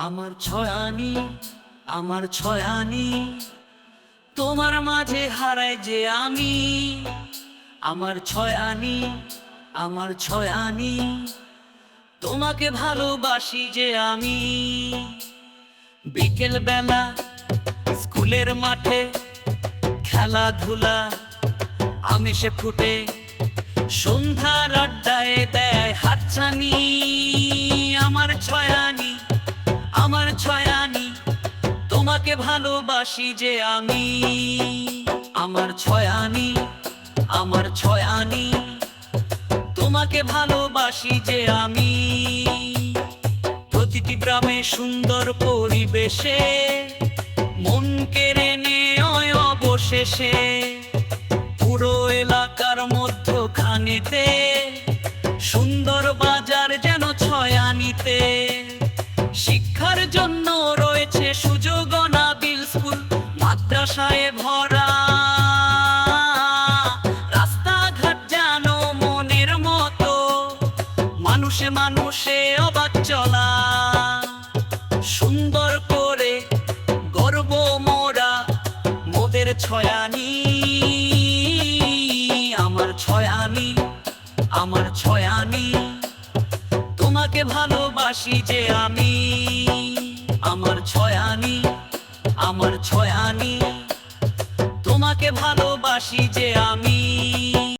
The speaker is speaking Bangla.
আমার ছয়ানি, আমার ছয়ানি, তোমার মাঝে হারাই যে আমি। আমার ছয়ানি, আমার ছয়ানি, তোমাকে ভালোবাসি যে আমি। বিকেল বেলা স্কুলের মাঠে খেলাধুলা আমিষে ফুটে, সন্ধ্যার আড্ডায় দেয় হাতছানি। আমার ছয়ানি, আমার ছয়ানি, তোমাকে ভালোবাসি যে আমি। আমার ছয়ানি, আমার ছয়ানি, তোমাকে ভালোবাসি যে আমি। প্রতিটি গ্রামে সুন্দর পরিবেশে মন কেড়ে নেয় অবশেষে। পুরো এলাকার মধ্যখানেতে সুন্দর বাজার যেন ছয়ানিতে। শিক্ষার জন্য রয়েছে সুযোগ নাবিল স্কুল, মাদ্রাসায় ভরা রাস্তাঘাট যেন মনের মতো। মানুষে মানুষে অবাক চলা, সুন্দর করে গর্ব মোরা মোদের ছয়ানি। আমার ছয়ানি, আমার ছয়ানি, তোমাকে ভালোবাসি যে আমি। আমার ছয়ানি, আমার ছয়ানি, তোমাকে ভালোবাসি যে আমি।